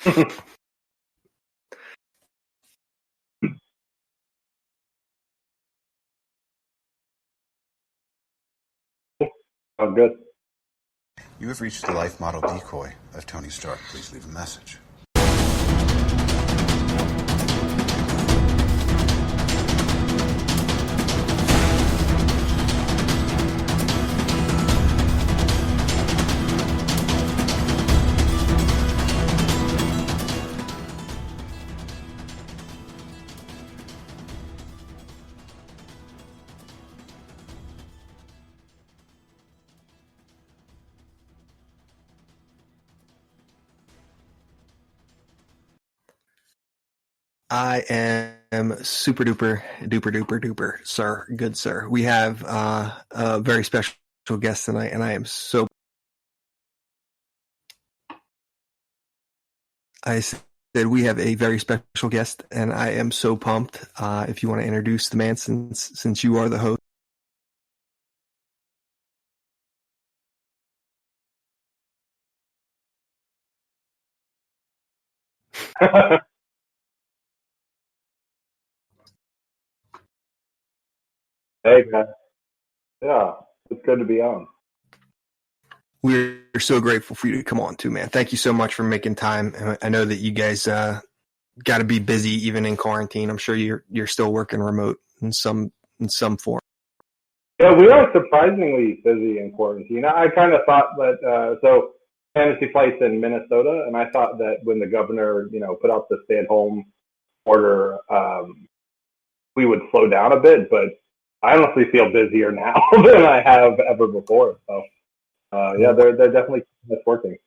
Oh, good. You have reached the life model decoy of Tony Stark. Please leave a message. I am super duper, sir. Good sir. We have a very special guest tonight, and I am so. I said we have a very special guest, and I am so pumped. If you want to introduce the man, since you are the host. Hey, man. Yeah, it's good to be on. We're so grateful for you to come on too, man. Thank you so much for making time. I know that you guys got to be busy even in quarantine. I'm sure you're still working remote in some form. Yeah, we are surprisingly busy in quarantine. I kind of thought that, so Fantasy Flight's in Minnesota, and I thought that when the governor, put out the stay-at-home order, we would slow down a bit, but I honestly feel busier now than I have ever before. So, yeah, they're definitely working.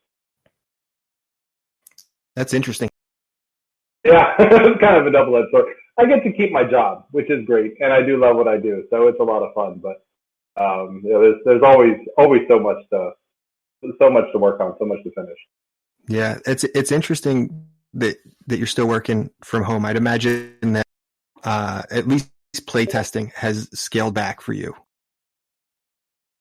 That's interesting. Yeah, it's kind of a double-edged sword. I get to keep my job, which is great, and I do love what I do, so it's a lot of fun. But there's always so much to work on, so much to finish. Yeah, it's interesting that you're still working from home. I'd imagine that at least playtesting has scaled back for you.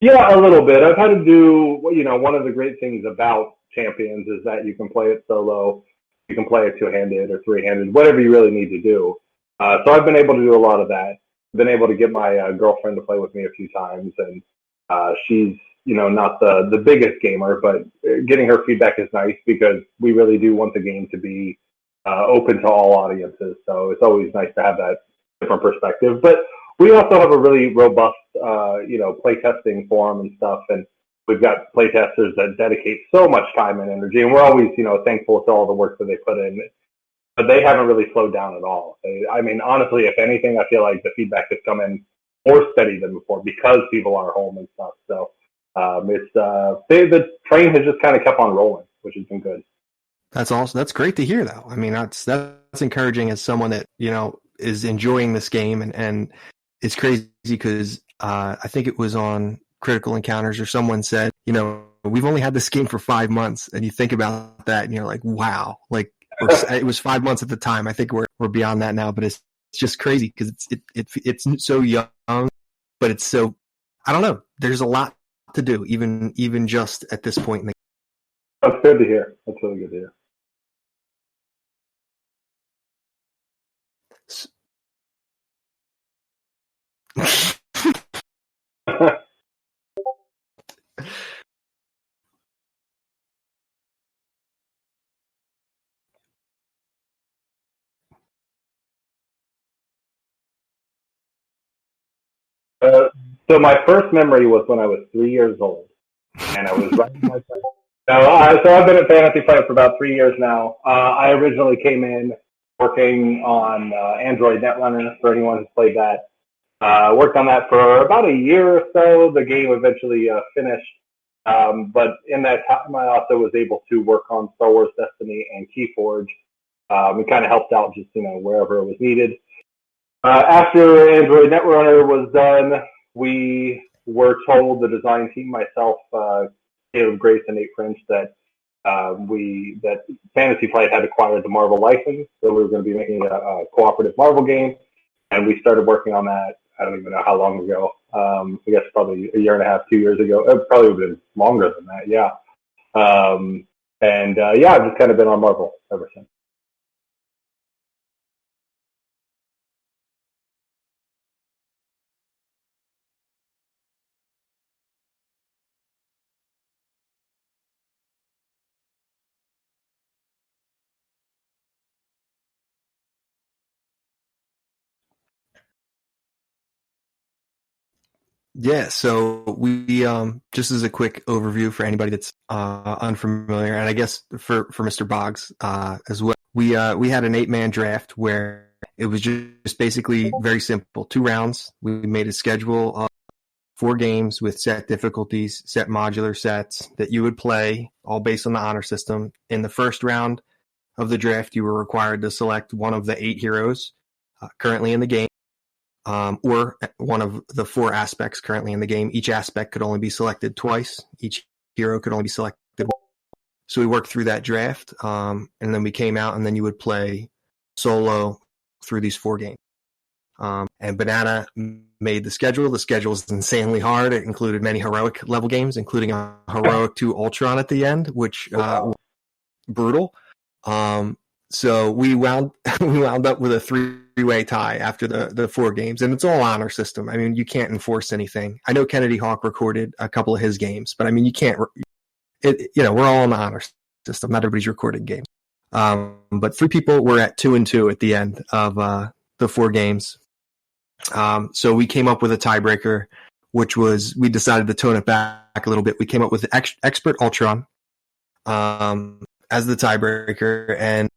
Yeah, a little bit. I've had to do, one of the great things about Champions is that you can play it solo, you can play it two-handed or three-handed, whatever you really need to do. So I've been able to do a lot of that. Been able to get my girlfriend to play with me a few times, and she's, not the biggest gamer, but getting her feedback is nice because we really do want the game to be open to all audiences. So it's always nice to have that different perspective. But we also have a really robust, playtesting forum and stuff, and we've got playtesters that dedicate so much time and energy, and we're always, thankful to all the work that they put in. But they haven't really slowed down at all. Honestly, if anything, I feel like the feedback has come in more steady than before because people are home and stuff. So the train has just kind of kept on rolling, which has been good. That's awesome. That's great to hear, though. I mean, that's encouraging as someone that is enjoying this game, and it's crazy because I think it was on Critical Encounters or someone said, we've only had this game for 5 months, and you think about that, and you're like, wow, like. It was 5 months at the time. I think we're beyond that now, but it's just crazy because it's so young, but it's so, I don't know. There's a lot to do, even just at this point. That's good to hear. That's really good to hear. So my first memory was when I was 3 years old, and I was writing my first. So I've been at Fantasy Flight for about 3 years now. I originally came in working on Android Netrunner, for anyone who's played that. Worked on that for about a year or so. The game eventually finished. But in that time, I also was able to work on Star Wars Destiny and Keyforge. We kind of helped out just, wherever it was needed. After Android Netrunner was done, we were told, the design team, myself, Caleb Grace and Nate French, that Fantasy Flight had acquired the Marvel license, so we were going to be making a cooperative Marvel game, and we started working on that. I don't even know how long ago. I guess probably a year and a half, 2 years ago. It probably would have been longer than that, yeah. And yeah, I've just kind of been on Marvel ever since. Yeah, so we just as a quick overview for anybody that's unfamiliar, and I guess for Mr. Boggs as well, we had an 8-man draft where it was just basically very simple, 2 rounds. We made a schedule of 4 games with set difficulties, set modular sets that you would play, all based on the honor system. In the first round of the draft, you were required to select one of the 8 heroes currently in the game. Or one of the 4 aspects currently in the game. Each aspect could only be selected twice. Each hero could only be selected once. So we worked through that draft, and then we came out, and then you would play solo through these 4 games. And Banana made the schedule. The schedule was insanely hard. It included many heroic level games, including a heroic 2 Ultron at the end, which was brutal. So we wound up with a 3-way tie after the 4 games, and it's all honor system. I mean, you can't enforce anything. I know Kennedy Hawk recorded a couple of his games, but I mean, you can't. We're all on the honor system. Not everybody's recording games. But 3 people were at 2-2 at the end of the 4 games. So we came up with a tiebreaker, which was we decided to tone it back a little bit. We came up with Expert Ultron as the tiebreaker, and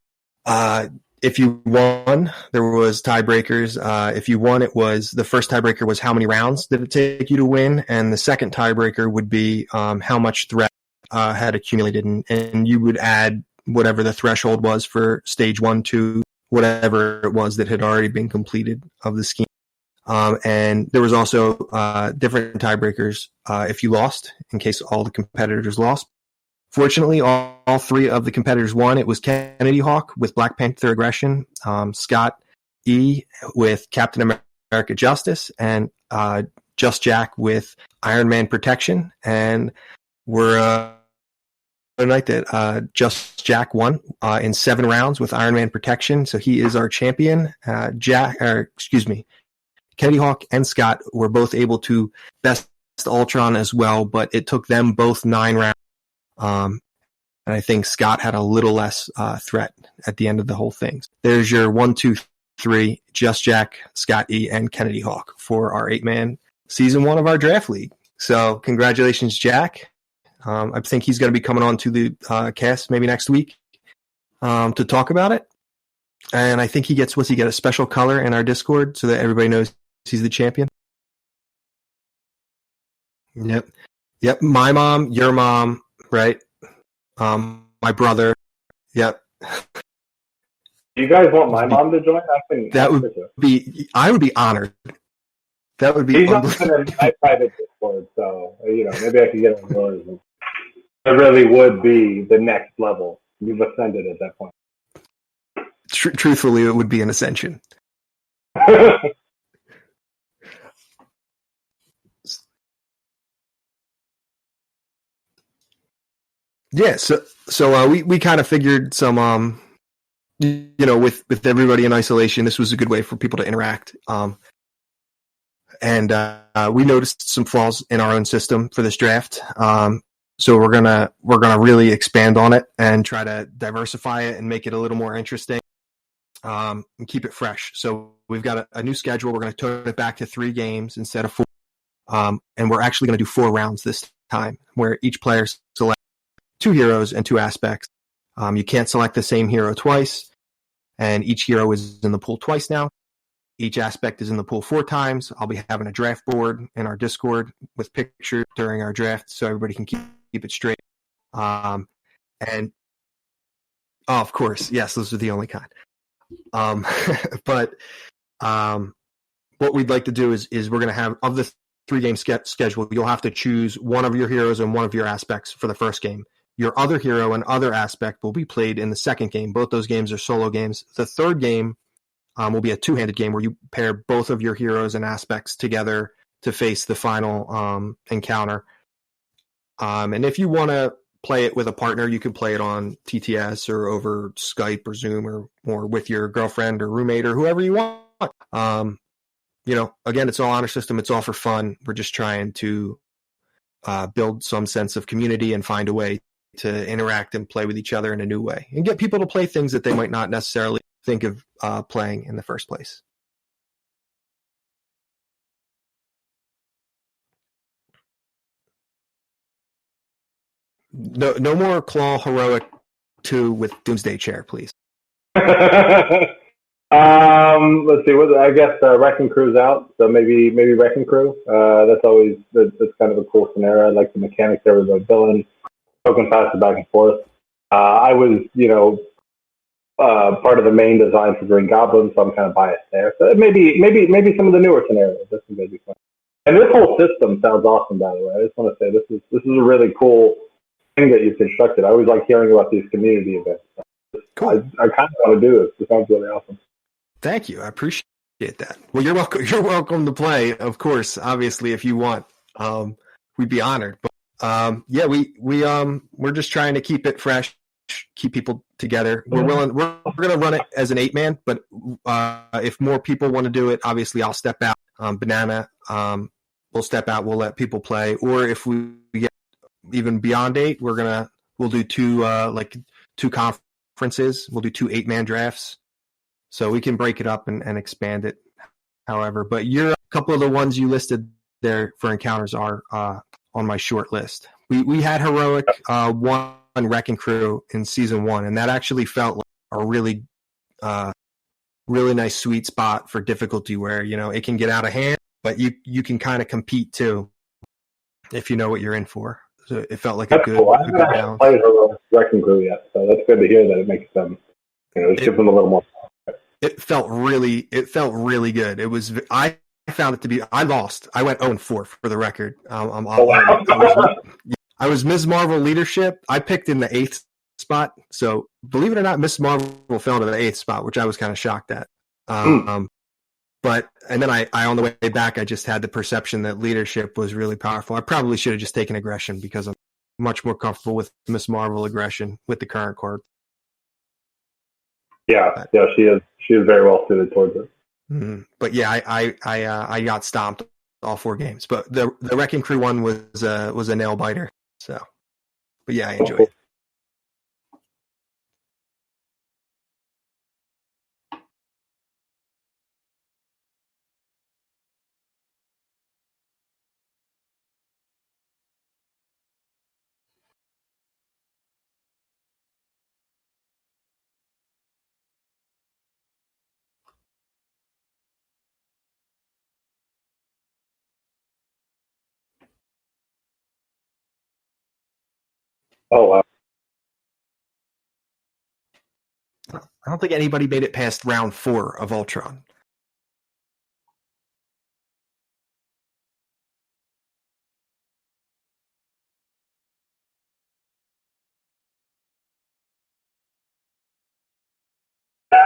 if you won, there was tiebreakers. If you won, it was the first tiebreaker was how many rounds did it take you to win, and the second tiebreaker would be how much threat had accumulated, and you would add whatever the threshold was for stage 1, 2, whatever it was that had already been completed of the scheme. And there was also different tiebreakers if you lost, in case all the competitors lost. Fortunately, all 3 of the competitors won. It was Kennedy Hawk with Black Panther Aggression, Scott E. with Captain America Justice, and Just Jack with Iron Man Protection. And we're tonight that Just Jack won in 7 rounds with Iron Man Protection, so he is our champion. Kennedy Hawk and Scott were both able to best Ultron as well, but it took them both 9 rounds. And I think Scott had a little less threat at the end of the whole thing. There's your 1, 2, 3, Just Jack, Scott E, and Kennedy Hawk for our 8-man season 1 of our draft league. So congratulations, Jack. I think he's going to be coming on to the cast maybe next week to talk about it. And I think he gets a special color in our Discord so that everybody knows he's the champion. Yep. My mom, your mom, right? My brother. Yep. You guys want my mom to join? I would be honored. That would be. He's not in my private Discord, so maybe I could get on yours. It really would be the next level. You've ascended at that point. Truthfully, it would be an ascension. Yeah, so we kind of figured some with everybody in isolation, this was a good way for people to interact. And we noticed some flaws in our own system for this draft. So we're gonna really expand on it and try to diversify it and make it a little more interesting. And keep it fresh. So we've got a new schedule. We're going to turn it back to 3 games instead of 4. And we're actually going to do 4 rounds this time, where each player selects 2 heroes and 2 aspects. You can't select the same hero twice, and each hero is in the pool twice now. Each aspect is in the pool 4 times. I'll be having a draft board in our Discord with pictures during our draft so everybody can keep it straight. And of course, yes, those are the only kind. But what we'd like to do is we're going to have, of the 3-game schedule, you'll have to choose one of your heroes and one of your aspects for the first game. Your other hero and other aspect will be played in the second game. Both those games are solo games. The third game will be a 2-handed game where you pair both of your heroes and aspects together to face the final encounter. And if you want to play it with a partner, you can play it on TTS or over Skype or Zoom or with your girlfriend or roommate or whoever you want. Again, it's all honor system. It's all for fun. We're just trying to build some sense of community and find a way to interact and play with each other in a new way and get people to play things that they might not necessarily think of playing in the first place. No more Claw Heroic 2 with Doomsday Chair, please. Let's see. I guess Wrecking Crew's out, so maybe Wrecking Crew. That's kind of a cool scenario. I like the mechanics there with the villain poking faster back and forth. I was, part of the main design for Green Goblin, so I'm kind of biased there. So maybe some of the newer scenarios. This is maybe fun. And this whole system sounds awesome, by the way. I just want to say this is a really cool thing that you've constructed. I always like hearing about these community events. Cool. I kind of want to do this. It sounds really awesome. Thank you. I appreciate that. Well, you're welcome. You're welcome to play, of course. Obviously, if you want, we'd be honored. But we're just trying to keep it fresh, keep people together. We're willing. We're going to run it as an 8-man, but if more people want to do it, obviously I'll step out. Banana will step out. We'll let people play. Or if we get even beyond 8, we'll do two conferences. We'll do 2 8-man drafts. So we can break it up and expand it, however. But a couple of the ones you listed there for encounters are on my short list. We had Heroic 1 Wrecking Crew in Season 1, and that actually felt like a really nice sweet spot for difficulty where, it can get out of hand, but you can kind of compete too if you know what you're in for. So it felt like that's cool. I haven't played Heroic Wrecking Crew yet, so that's good to hear that it makes them, gives them a little more. It felt really good. I found it to be. I lost. I went 0-4 for the record. I was Ms. Marvel leadership. I picked in the 8th spot. So believe it or not, Ms. Marvel fell to the 8th spot, which I was kind of shocked at. But then I on the way back, I just had the perception that leadership was really powerful. I probably should have just taken aggression because I'm much more comfortable with Ms. Marvel aggression with the current card. Yeah, she is very well suited towards it. Mm-hmm. But yeah, I got stomped all 4 games. But the Wrecking Crew one was a nail biter. So, but yeah, I enjoyed it. Oh, wow. I don't think anybody made it past round 4 of Ultron.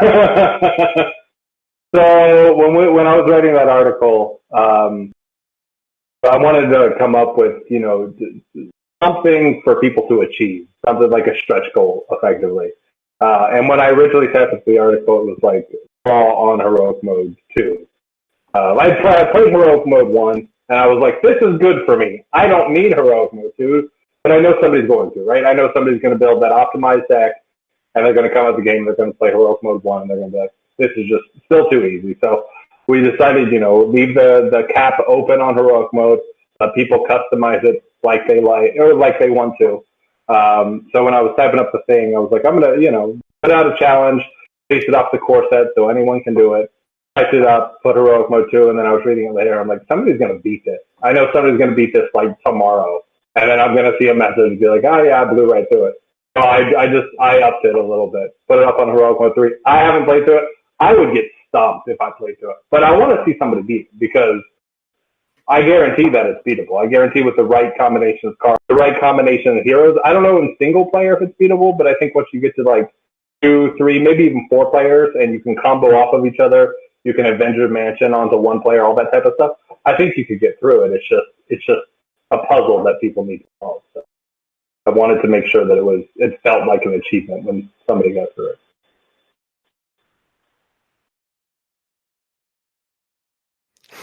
So when I was writing that article, I wanted to come up with, something for people to achieve, something like a stretch goal, effectively. And when I originally set up the article, it was like raw on Heroic Mode 2. I played Heroic Mode 1, and I was like, this is good for me. I don't need Heroic Mode 2, but I know somebody's going to, right? I know somebody's going to build that optimized deck, and they're going to come out the game, they're going to play Heroic Mode 1, and they're going to be like, this is just still too easy. So we decided, leave the cap open on Heroic Mode, let people customize it like they like, or like they want to. So when I was typing up the thing, I was like, I'm going to, put out a challenge, base it off the core set so anyone can do it. Typed it up, put Heroic Mode 2, and then I was reading it later. I'm like, somebody's going to beat this. I know somebody's going to beat this like tomorrow. And then I'm going to see a message and be like, oh yeah, I blew right through it. So I upped it a little bit, put it up on Heroic Mode 3. I haven't played through it. I would get stomped if I played through it. But I want to see somebody beat it because I guarantee that it's beatable. I guarantee with the right combination of cards, the right combination of heroes. I don't know in single player if it's beatable, but I think once you get to like 2, 3, maybe even 4 players and you can combo off of each other, you can Avenger Mansion onto one player, all that type of stuff. I think you could get through it. It's just a puzzle that people need to solve. So I wanted to make sure that it felt like an achievement when somebody got through it.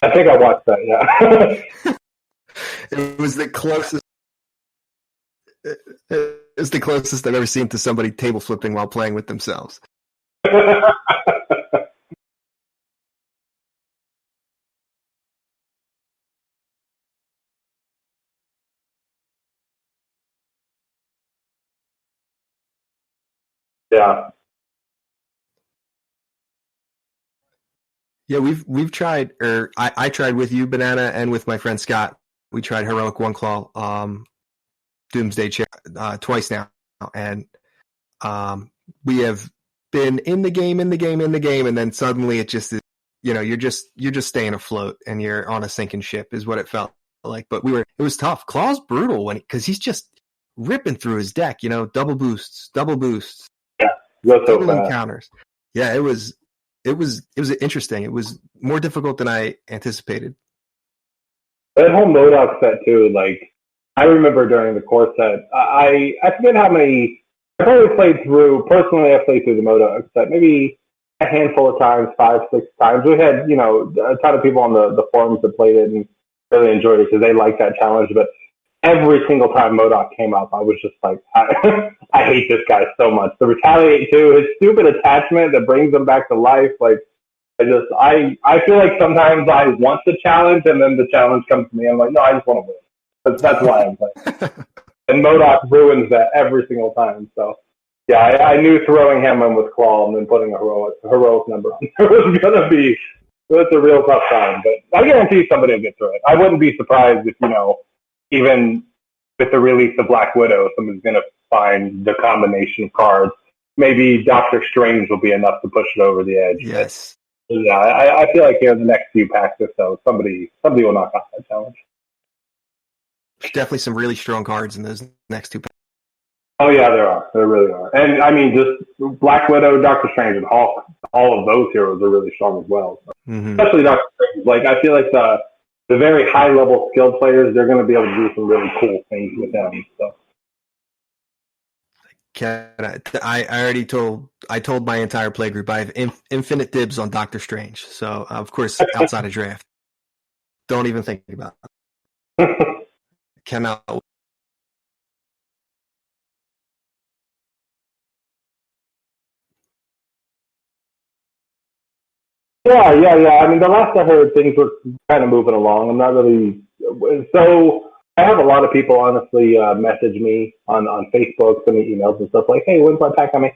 I think I watched that, yeah. It was the closest. It's the closest I've ever seen to somebody table flipping while playing with themselves. Yeah. Yeah, we've tried, or I tried with you, Banana, and with my friend Scott. We tried Heroic One Claw, Doomsday Chair twice now, and we have been in the game, and then suddenly it just is, you're just staying afloat, and you're on a sinking ship, is what it felt like. But it was tough. Claw's brutal because he's just ripping through his deck, double boosts, Yeah, double encounters. Yeah, it was interesting. It was more difficult than I anticipated. That whole MODOK set too, like I remember during the core set, I forget how many. I probably played through the MODOK set maybe a handful of times, 5, 6 times. We had a ton of people on the forums that played it and really enjoyed it because they liked that challenge. But every single time MODOK came up, I was just like, I hate this guy so much. The Retaliate too, his stupid attachment that brings him back to life, like. I feel like sometimes I want the challenge, and then the challenge comes to me. I'm like, no, I just want to win. That's why I'm playing. And MODOK ruins that every single time. So, yeah, I knew throwing him in with Claw and then putting a heroic number on there was going to be it's a real tough time. But I guarantee somebody will get through it. I wouldn't be surprised if, even with the release of Black Widow, somebody's going to find the combination of cards. Maybe Doctor Strange will be enough to push it over the edge. Yes. Yeah, I feel like in the next few packs or so, somebody will knock off that challenge. There's definitely some really strong cards in those next 2 packs. Oh yeah, there are. There really are. And I mean, just Black Widow, Doctor Strange, and Hulk. All of those heroes are really strong as well. So. Mm-hmm. Especially Doctor Strange. Like I feel like the very high level skilled players, they're going to be able to do some really cool things with them. So. I already told my entire play group I have infinite dibs on Doctor Strange. So of course, outside of draft, don't even think about it. Cannot. Yeah. I mean, the last I heard, things were kind of moving along. I'm not really so. I have a lot of people honestly message me on Facebook, send me emails and stuff like, "Hey, when's my pack coming?"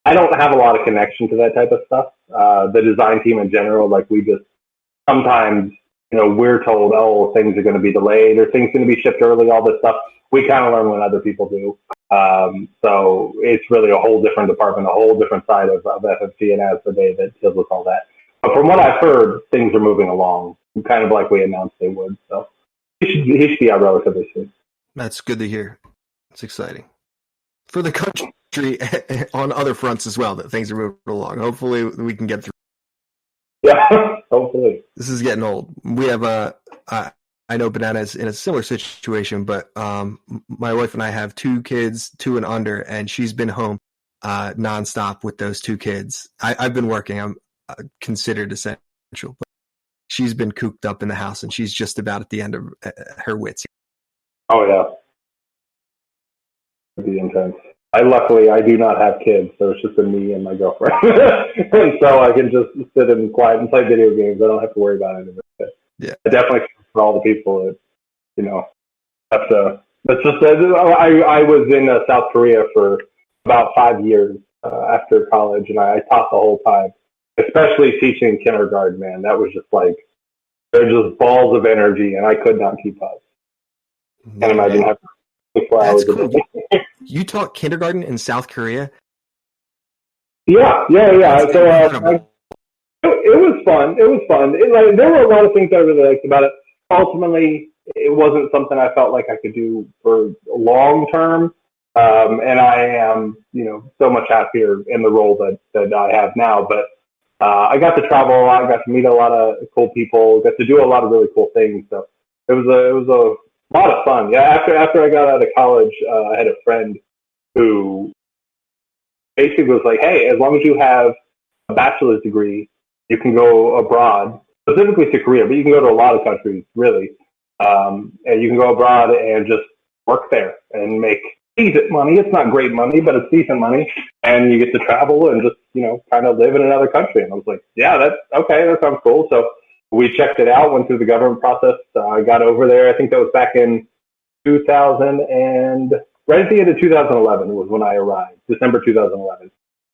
I don't have a lot of connection to that type of stuff. The design team in general, like we just sometimes, we're told, oh, things are going to be delayed or things going to be shipped early. All this stuff we kind of learn when other people do. So it's really a whole different department, a whole different side of FFC and as the day that deals with all that. But from what I've heard, things are moving along, kind of like we announced they would. So. He should be out relatively soon. That's good to hear. It's exciting for the country on other fronts as well that things are moving along. Hopefully we can get through. Yeah, hopefully. This is getting old. We have I know Banana's in a similar situation, but my wife and I have 2 kids, 2 and under, and she's been home nonstop with those 2 kids. I've been working. I'm considered essential, but she's been cooped up in the house, and she's just about at the end of her wits. Oh, yeah. It'd be intense. I do not have kids, so it's just me and my girlfriend. And so I can just sit in quiet and play video games. I don't have to worry about anything. Yeah. I definitely for all the people that, have to. That's just. I was in South Korea for about 5 years after college, and I taught the whole time. Especially teaching kindergarten, man. That was just like, they're just balls of energy, and I could not keep up. Can't imagine having 24 hours a day. Cool. You taught kindergarten in South Korea? Yeah. So it was fun. There were a lot of things I really liked about it. Ultimately, it wasn't something I felt like I could do for long term. And I am, so much happier in the role that I have now. But I got to travel a lot, got to meet a lot of cool people, got to do a lot of really cool things. So it was A lot of fun. Yeah, after I got out of college, I had a friend who basically was like, "Hey, as long as you have a bachelor's degree, you can go abroad, specifically to Korea, but you can go to a lot of countries, really, and you can go abroad and just work there and make decent money. It's not great money, but it's decent money, and you get to travel and just kind of live in another country." And I was like, "Yeah, that's okay. That sounds cool." So we checked it out, went through the government process. I got over there. I think that was back in 2000 and right at the end of 2011 was when I arrived, December 2011.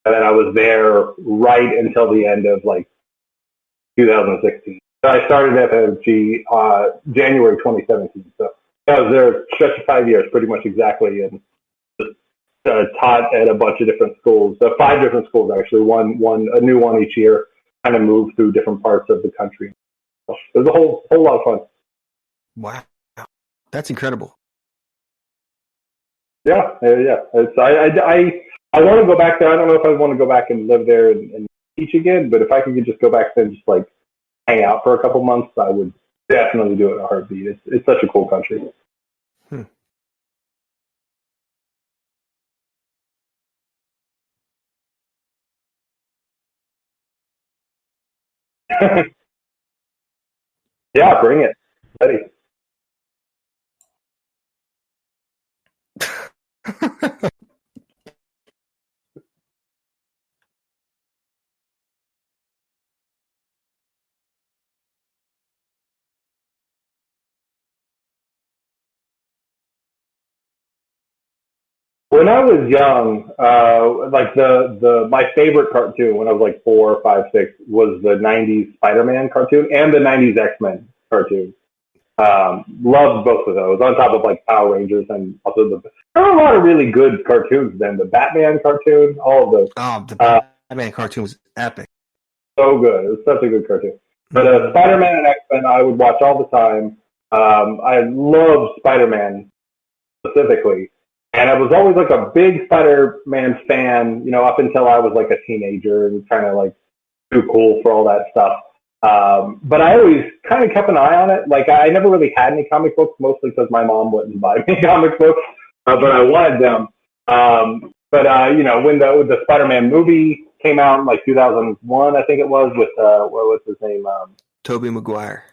And then I was there right until the end of 2016. So I started at FFG January 2017. So I was there a stretch of 5 years, pretty much exactly, and just taught at a bunch of different schools. 5 different schools actually, a new one each year. Kind of moved through different parts of the country. So it was a whole lot of fun. Wow, that's incredible. Yeah. I want to go back there. I don't know if I want to go back and live there and teach again, but if I could just go back there and just hang out for a couple months, I would definitely do it in a heartbeat. It's such a cool country. Yeah, bring it. Ready. When I was young, my favorite cartoon when I was 4, 5, 6 was the '90s Spider-Man cartoon and the '90s X-Men cartoon. Loved both of those. On top of Power Rangers and also there were a lot of really good cartoons then. The Batman cartoon, all of those. Oh, the Batman cartoon was epic. So good. It was such a good cartoon. But Spider-Man and X-Men, I would watch all the time. I loved Spider-Man specifically. And I was always a big Spider-Man fan, up until I was a teenager and kind of too cool for all that stuff. But I always kind of kept an eye on it. I never really had any comic books, mostly because my mom wouldn't buy me comic books, but I wanted them. When the Spider-Man movie came out in 2001, I think it was, with what was his name? Tobey Maguire.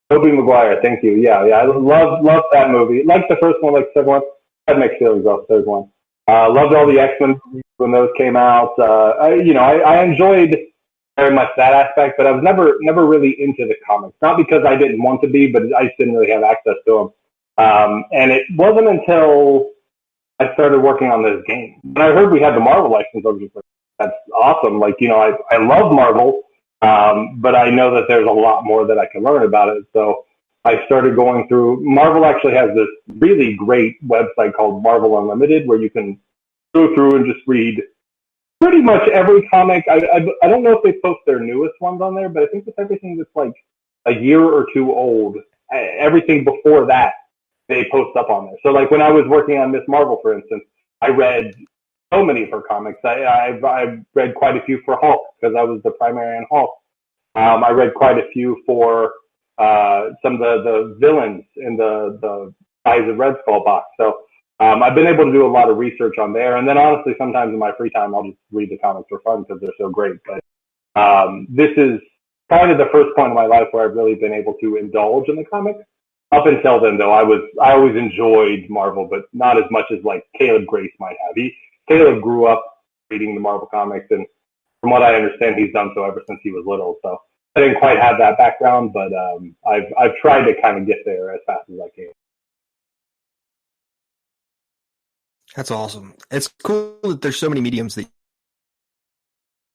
Tobey Maguire, thank you. Yeah, I loved that movie. Like the first one, like the second one. I had mixed feelings about the third one. Loved all the X-Men movies when those came out. I enjoyed very much that aspect, but I was never really into the comics. Not because I didn't want to be, but I just didn't really have access to them. And it wasn't until I started working on this game. When I heard we had the Marvel license, I was just like, that's awesome. I love Marvel, but I know that there's a lot more that I can learn about it. So I started going through. Marvel actually has this really great website called Marvel Unlimited, where you can go through and just read pretty much every comic. I don't know if they post their newest ones on there, but I think it's everything that's a year or two old. Everything before that, they post up on there. So when I was working on Miss Marvel, for instance, I read so many of her comics. I read quite a few for Hulk because I was the primary on Hulk. I read quite a few for some of the villains in the Rise of Red Skull box. So I've been able to do a lot of research on there. And then honestly, sometimes in my free time, I'll just read the comics for fun because they're so great. But this is kind of the first point in my life where I've really been able to indulge in the comics. Up until then, though, I always enjoyed Marvel, but not as much as Caleb Grace might have. Caleb grew up reading the Marvel comics, and from what I understand, he's done so ever since he was little. So I didn't quite have that background, but I've tried to kind of get there as fast as I can. That's awesome. It's cool that there's so many mediums that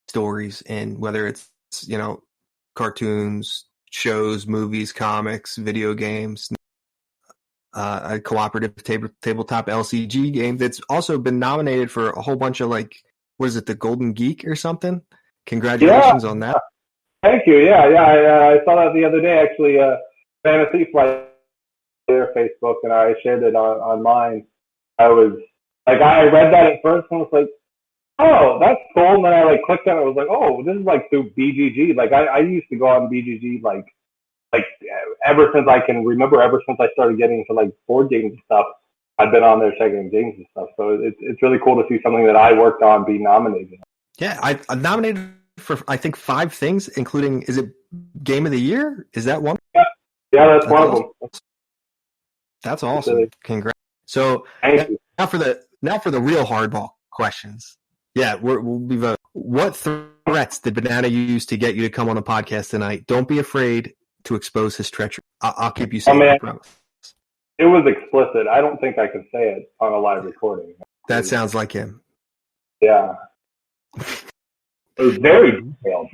stories, and whether it's cartoons, shows, movies, comics, video games, a cooperative tabletop LCG game that's also been nominated for a whole bunch of what is it, the Golden Geek or something? Congratulations on that. Thank you. Yeah. I saw that the other day, actually. Fantasy Flight, their Facebook, and I shared it on mine. I was I read that at first and was like, oh, that's cool. And then I clicked on it. I was like, oh, this is through BGG. I used to go on BGG ever since I can remember, ever since I started getting into like board games and stuff, I've been on there checking games and stuff. So it's really cool to see something that I worked on be nominated. Yeah, I'm nominated for I think 5 things, including, is it Game of the Year? Is that one? Yeah, that's one awesome. of them. That's awesome. Congrats. So now for the real hardball questions. Yeah, we'll be voting. What threats did Banana use to get you to come on the podcast tonight? Don't be afraid to expose his treachery. I'll keep you safe. Oh, man. It was explicit. I don't think I could say it on a live recording. That sounds like him. Yeah. It was very detailed.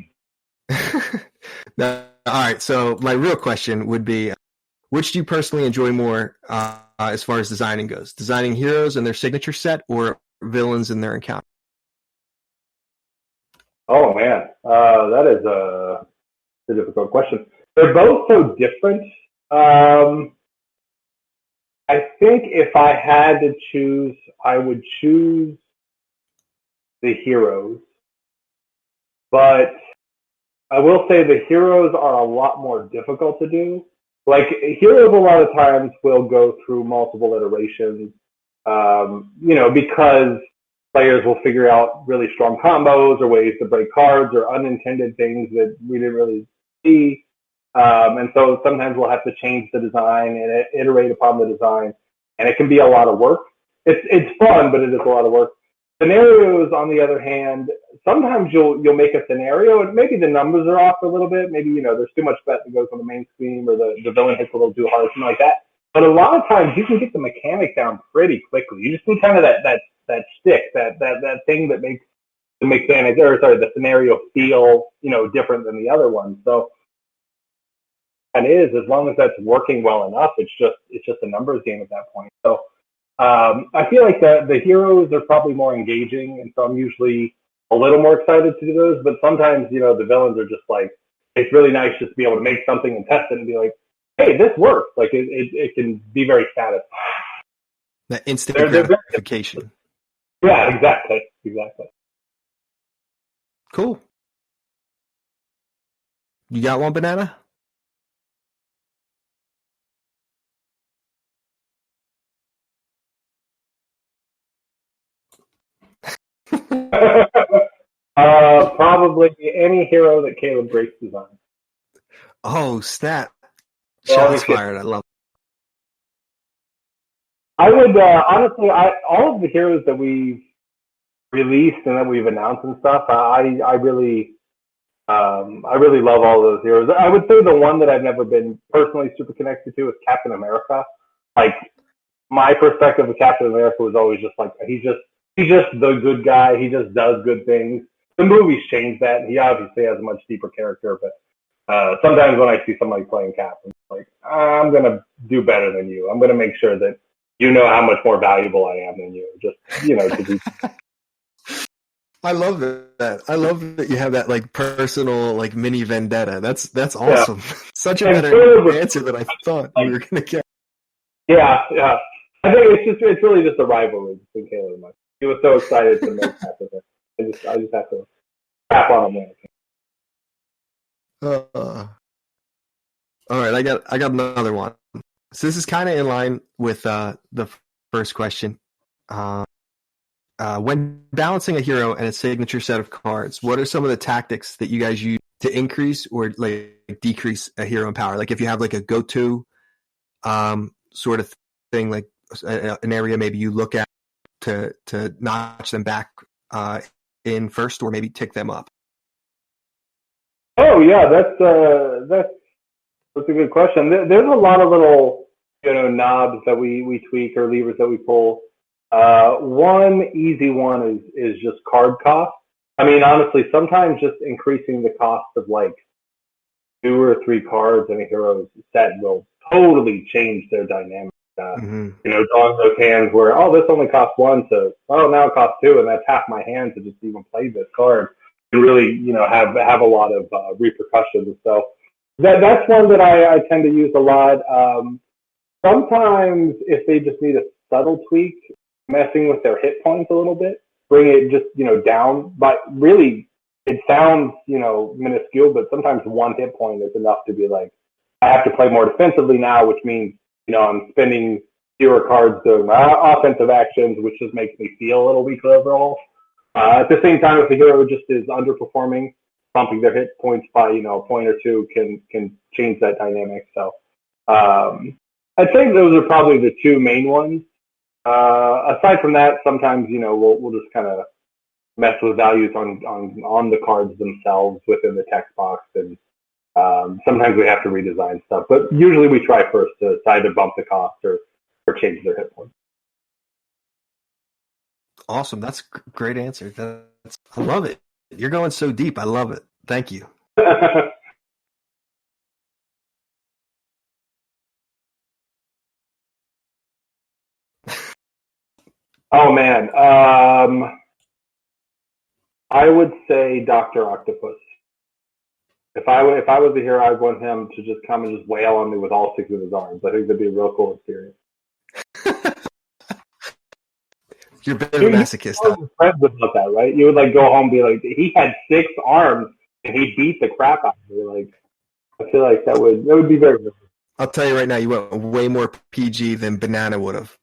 Now, all right, so my real question would be, which do you personally enjoy more as far as designing goes? Designing heroes and their signature set, or villains and their encounter? Oh, man. That is a difficult question. They're both so different. I think if I had to choose, I would choose the heroes. But I will say the heroes are a lot more difficult to do. Like, heroes a lot of times will go through multiple iterations, because players will figure out really strong combos or ways to break cards or unintended things that we didn't really see. And so sometimes we'll have to change the design and iterate upon the design. And it can be a lot of work. It's fun, but it is a lot of work. Scenarios, on the other hand, sometimes you'll make a scenario and maybe the numbers are off a little bit. Maybe, there's too much bet that goes on the main screen, or the villain hits a little too hard, something like that. But a lot of times you can get the mechanic down pretty quickly. You just need kind of that stick, that thing that makes the mechanic, the scenario feel, different than the other one. So, and as long as that's working well enough, it's just a numbers game at that point. So, I feel like the heroes are probably more engaging, and so I'm usually a little more excited to do those. But sometimes, the villains are just like, it's really nice just to be able to make something and test it and be like, hey, this works. Like, it can be very satisfying. That instant gratification. Yeah, exactly. Cool. You got one, Banana? Probably any hero that Caleb Grace designed. Oh, snap. Shots fired. I love it. I would, honestly, all of the heroes that we've released and that we've announced and stuff, I really love all those heroes. I would say the one that I've never been personally super connected to is Captain America. Like, my perspective of Captain America was always just like, he's just the good guy. He just does good things. The movies changed that. He obviously has a much deeper character, but sometimes when I see somebody playing Cap, I'm like, I'm going to do better than you. I'm going to make sure that you know how much more valuable I am than you. Just, to be. I love that. I love that you have that like personal like mini vendetta. That's awesome. Yeah. Such a better answer than I thought we were going to get. Yeah. I think it's really just a rivalry between Caleb and Mike. He was so excited to make that with it. I just have to tap on him there. All right, I got another one. So this is kind of in line with the first question. When balancing a hero and a signature set of cards, what are some of the tactics that you guys use to increase or like decrease a hero in power? Like if you have like a go-to sort of thing, like an area maybe you look at to notch them back in first, or maybe tick them up. Oh yeah, that's a good question. There's a lot of little knobs that we tweak or levers that we pull. One easy one is just card cost. I mean, honestly, sometimes just increasing the cost of like 2 or 3 cards in a hero's set will totally change their dynamic. Drawing those hands where, this only costs 1 to, now it costs 2, and that's half my hand to just even play this card, and really, have a lot of repercussions. So that's one that I tend to use a lot. Sometimes if they just need a subtle tweak, messing with their hit points a little bit, bring it just, down. But really, it sounds, minuscule, but sometimes 1 hit point is enough to be like, I have to play more defensively now, which means, I'm spending fewer cards doing my offensive actions, which just makes me feel a little weaker overall. At the same time, if the hero just is underperforming, bumping their hit points by, a point or two can change that dynamic. So I'd say those are probably the two main ones. Aside from that, sometimes, we'll just kind of mess with values on the cards themselves within the text box, and sometimes we have to redesign stuff. But usually we try first to either bump the cost or change their hit points. Awesome. That's a great answer. I love it. You're going so deep. I love it. Thank you. Oh, man. I would say Dr. Octopus. If I was a hero, I'd want him to just come and just wail on me with all six of his arms. I think that'd be a real cool experience. You're a bit of a masochist. Friends about that, right? You would like go home and be like, he had 6 arms and he beat the crap out of me. Like, I feel like that would be very good. I'll tell you right now, you went way more PG than Banana would have.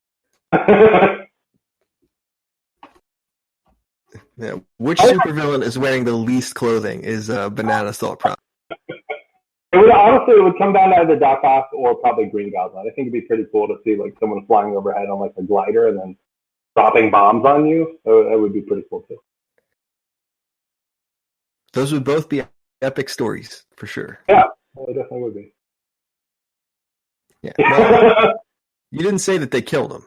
Yeah. Which supervillain is wearing the least clothing is Banana's thought process. It would come down to either Doc Ock or probably Green Goblin. I think it'd be pretty cool to see like someone flying overhead on like a glider and then dropping bombs on you. That would be pretty cool too. Those would both be epic stories for sure. Yeah, they definitely would be. Yeah. Well, you didn't say that they killed him.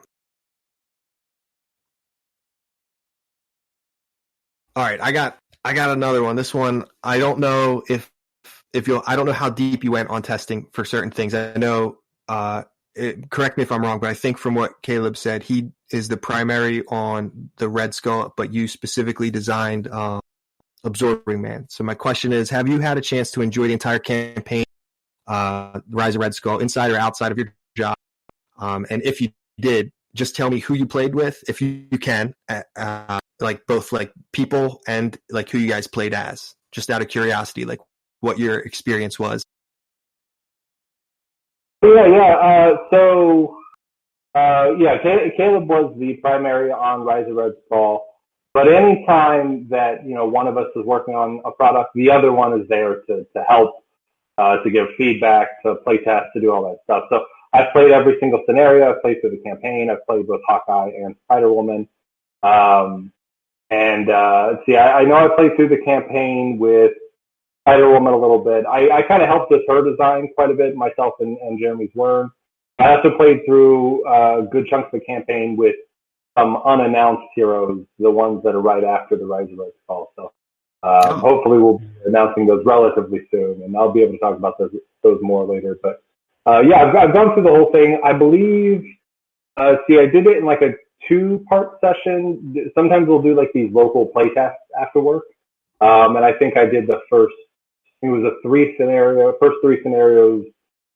All right, I got another one. This one, I don't know if I don't know how deep you went on testing for certain things. I know, correct me if I'm wrong, but I think from what Caleb said, he is the primary on the Red Skull, but you specifically designed Absorbing Man. So my question is, have you had a chance to enjoy the entire campaign, Rise of Red Skull, inside or outside of your job? And if you did, just tell me who you played with, if you can, like both like people and like who you guys played as, just out of curiosity, like what your experience was. Yeah. Caleb was the primary on Rise of Red Skull. But any time that one of us is working on a product, the other one is there to help, to give feedback, to play test, to do all that stuff. So I've played every single scenario. I've played through the campaign. I've played with Hawkeye and Spider-Woman. I know I played through the campaign with Spider-Woman a little bit. I kind of helped with her design quite a bit, myself and Jeremy's Wern. I also played through good chunks of the campaign with some unannounced heroes, the ones that are right after the Rise of Red Skull. So hopefully we'll be announcing those relatively soon, and I'll be able to talk about those more later. But I've gone through the whole thing. I believe, I did it in like a 2-part session. Sometimes we'll do like these local playtests after work. And I think I did the first, it was first 3 scenarios,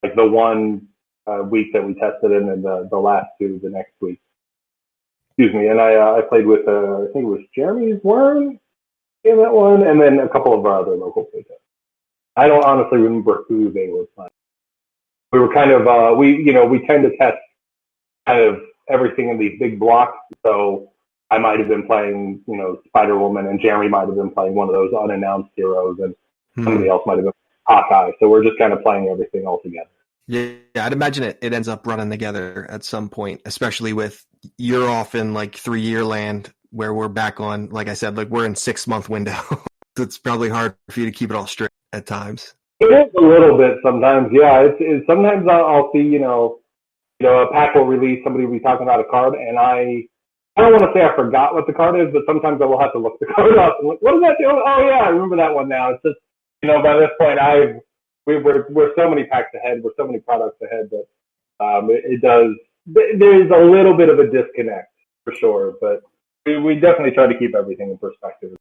like the one week that we tested in, and the last 2 the next week. Excuse me. And I played with, I think it was Jeremy's Wern in that one, and then a couple of our other local playtests. I don't honestly remember who they were playing. We were kind of, we tend to test kind of everything in these big blocks. So I might have been playing, Spider-Woman, and Jeremy might have been playing one of those unannounced heroes, and somebody else might have been Hawkeye. So we're just kind of playing everything all together. Yeah, I'd imagine it ends up running together at some point, especially with you're off in like 3-year land where we're back on, like I said, like we're in 6-month window. It's probably hard for you to keep it all straight at times. It is a little bit sometimes, yeah. It's sometimes I'll see, a pack will release, somebody will be talking about a card, and I don't want to say I forgot what the card is, but sometimes I will have to look the card up and like, what does that do? Oh yeah, I remember that one now. It's just, by this point we're so many packs ahead, we're so many products ahead that there's a little bit of a disconnect for sure, but we definitely try to keep everything in perspective.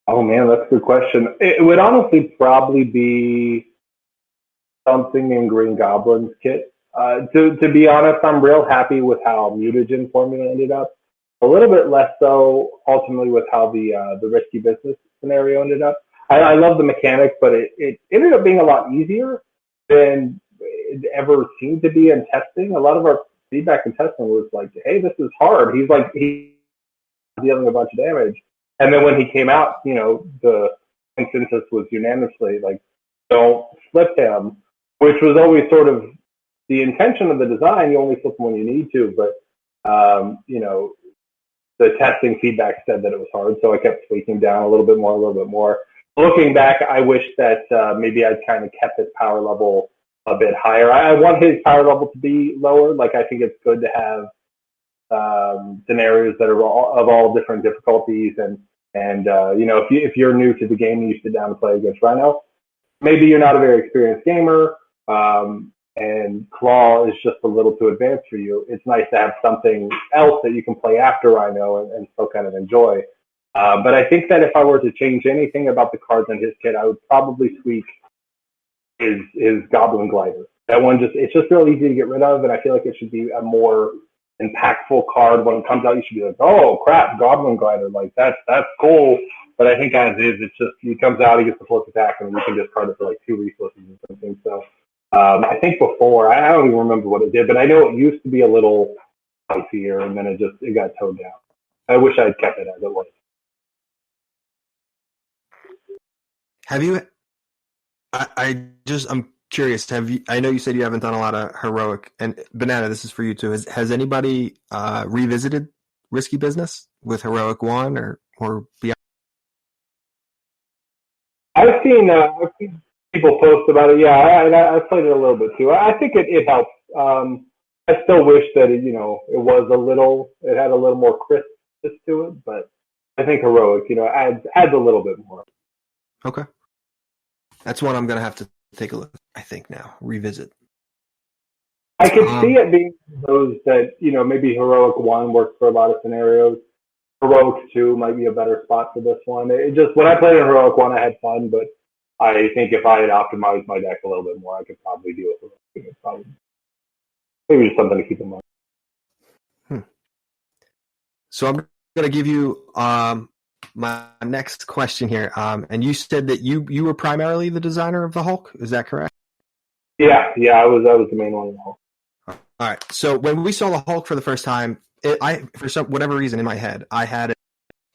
Oh man, that's a good question. It would honestly probably be something in Green Goblin's kit. To be honest, I'm real happy with how Mutagen formula ended up. A little bit less so ultimately with how the risky business scenario ended up. I love the mechanic, but it ended up being a lot easier than it ever seemed to be in testing. A lot of our feedback in testing was like, "Hey, this is hard." He's dealing a bunch of damage, and then when he came out, the consensus was unanimously like, "Don't flip him," which was always sort of the intention of the design. You only flip them when you need to, but the testing feedback said that it was hard, so I kept tweaking down a little bit more, a little bit more. Looking back, I wish that maybe I'd kind of kept his power level a bit higher. I want his power level to be lower. Like, I think it's good to have scenarios that are of all different difficulties, and if you're new to the game and you sit down and play against Rhino, maybe you're not a very experienced gamer, and Claw is just a little too advanced for you. It's nice to have something else that you can play after Rhino and still kind of enjoy. But I think that if I were to change anything about the cards in his kit, I would probably tweak his Goblin Glider. That one it's just real easy to get rid of, and I feel like it should be a more impactful card. When it comes out, you should be like, "Oh crap, Goblin Glider! Like that's cool." But I think as is, it's just he comes out, he gets the first attack, and you can discard it for like 2 resources or something. So I think before, I don't even remember what it did, but I know it used to be a little spicier, and then it got toned down. I wish I'd kept it as it was. Have you? I'm curious. I know you said you haven't done a lot of heroic, and Banana, this is for you too. Has anybody revisited Risky Business with Heroic 1 or beyond? I've seen people post about it. Yeah, I played it a little bit too. I think it helps. I still wish that it had a little more crispness to it, but I think Heroic, adds a little bit more. Okay. That's one I'm going to have to take a look, I think, now. Revisit. I could see it being those that, maybe Heroic 1 works for a lot of scenarios. Heroic 2 might be a better spot for this one. When I played in Heroic 1, I had fun, but I think if I had optimized my deck a little bit more, I could probably deal with it. Maybe just something to keep in mind. So I'm going to give you my next question here. And you said that you were primarily the designer of the Hulk. Is that correct? Yeah, I was the main one in the Hulk. All right. So when we saw the Hulk for the first time, for whatever reason in my head, I had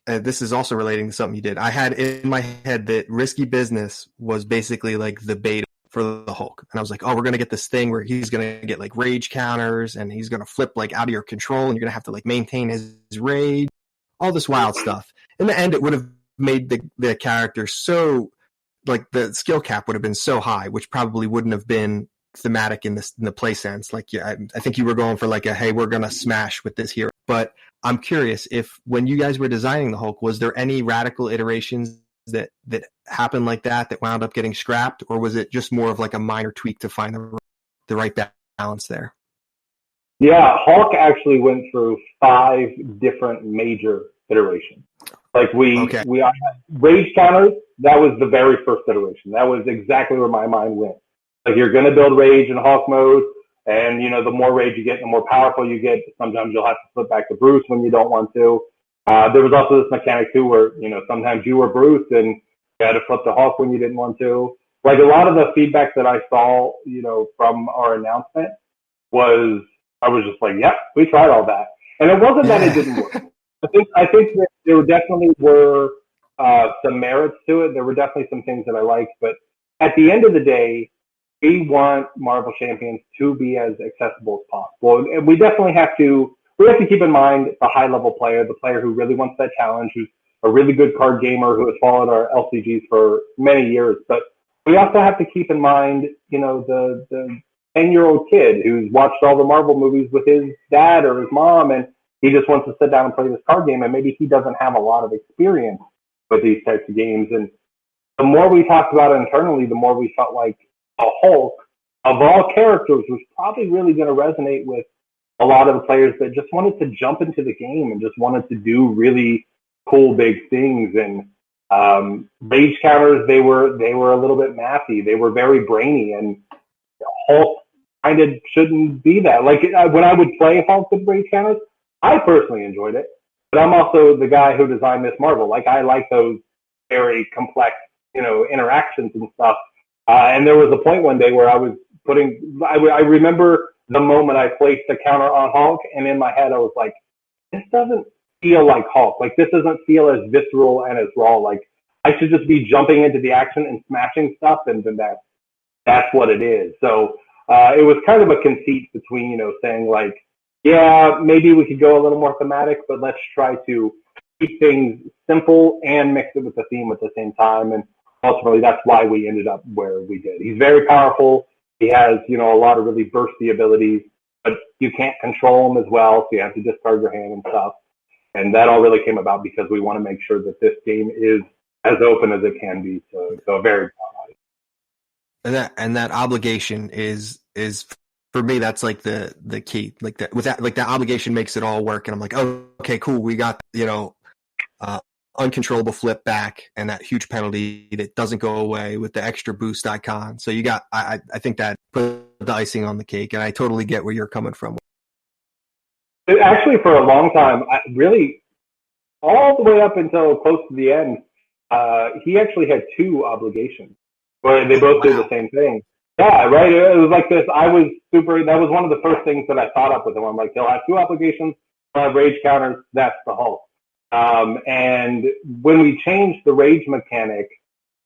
this is also relating to something you did. I had in my head that Risky Business was basically like the beta for the Hulk. And I was like, oh, we're going to get this thing where he's going to get like rage counters and he's going to flip like out of your control and you're going to have to like maintain his rage, all this wild stuff. In the end, it would have made the character so, like the skill cap would have been so high, which probably wouldn't have been thematic in the play sense. Like, yeah, I think you were going for like hey, we're going to smash with this hero. But I'm curious if when you guys were designing the Hulk, was there any radical iterations that happened like that wound up getting scrapped, or was it just more of like a minor tweak to find the right balance there? Yeah, Hulk actually went through 5 different major iterations. Like we rage counters. That was the very first iteration. That was exactly where my mind went. Like, you're going to build rage in Hulk mode, and the more rage you get, the more powerful you get. Sometimes you'll have to flip back to Bruce when you don't want to. There was also this mechanic too, where sometimes you were Bruce and you had to flip to Hulk when you didn't want to. Like, a lot of the feedback that I saw, from our announcement was, I was just like, yep, we tried all that, and it wasn't that it didn't work. I think that there definitely were some merits to it. There were definitely some things that I liked, but at the end of the day, we want Marvel Champions to be as accessible as possible, and we definitely have to keep in mind the high-level player, the player who really wants that challenge, who's a really good card gamer, who has followed our LCGs for many years. But we also have to keep in mind, the 10-year-old kid who's watched all the Marvel movies with his dad or his mom, and he just wants to sit down and play this card game, and maybe he doesn't have a lot of experience with these types of games. And the more we talked about it internally, the more we felt like a Hulk, of all characters, was probably really going to resonate with a lot of the players that just wanted to jump into the game and just wanted to do really cool, big things. And Rage counters, they were a little bit mathy. They were very brainy, and Hulk kind of shouldn't be that. Like when I would play Hulk with rage counters, I personally enjoyed it. But I'm also the guy who designed Miss Marvel. Like I like those very complex, interactions and stuff. And there was a point one day where I was I remember the moment I placed the counter on Hulk, and in my head I was like, this doesn't feel like Hulk. Like this doesn't feel as visceral and as raw. Like I should just be jumping into the action and smashing stuff, and then that's what it is. So it was kind of a conceit between, saying like, yeah, maybe we could go a little more thematic, but let's try to keep things simple and mix it with the theme at the same time. And ultimately, that's why we ended up where we did. He's very powerful. He has, a lot of really bursty abilities, but you can't control him as well, so you have to discard your hand and stuff. And that all really came about because we want to make sure that this game is as open as it can be to a very broad audience. And that obligation is for me, that's like the key. Like that, with that, like that obligation makes it all work. And I'm like, oh, okay, cool. We got, uncontrollable flip back and that huge penalty that doesn't go away with the extra boost icon. So I think that put the icing on the cake, and I totally get where you're coming from. Actually, for a long time, really, all the way up until close to the end, he actually had two obligations where they both did the same thing. Yeah, right. It was like this. That was one of the first things that I thought up with him. I'm like, he'll have two obligations, rage counters. That's the Hulk. And when we changed the rage mechanic,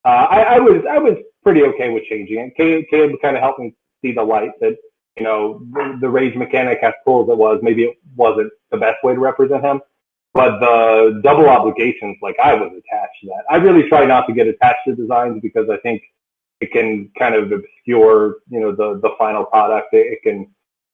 I was pretty okay with changing it. Caleb kind of helped me see the light that, the rage mechanic, as cool as it was, maybe it wasn't the best way to represent him. But the double obligations, like I was attached to that. I really try not to get attached to designs because I think it can kind of obscure, the final product. It can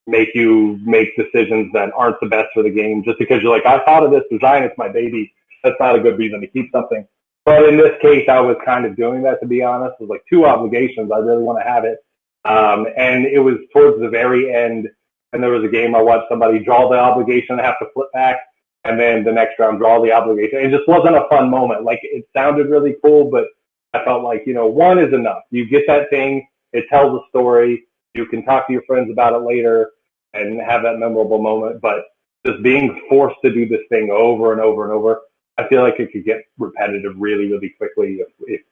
make you make decisions that aren't the best for the game just because you're like, I thought of this design, it's my baby. That's not a good reason to keep something. But in this case, I was kind of doing that, to be honest. It was like two obligations. I really want to have it. And it was towards the very end, and there was a game I watched somebody draw the obligation and have to flip back, and then the next round draw the obligation. It just wasn't a fun moment. Like, it sounded really cool, but I felt like, one is enough. You get that thing, it tells a story, you can talk to your friends about it later and have that memorable moment, but just being forced to do this thing over and over and over, I feel like it could get repetitive really, really quickly if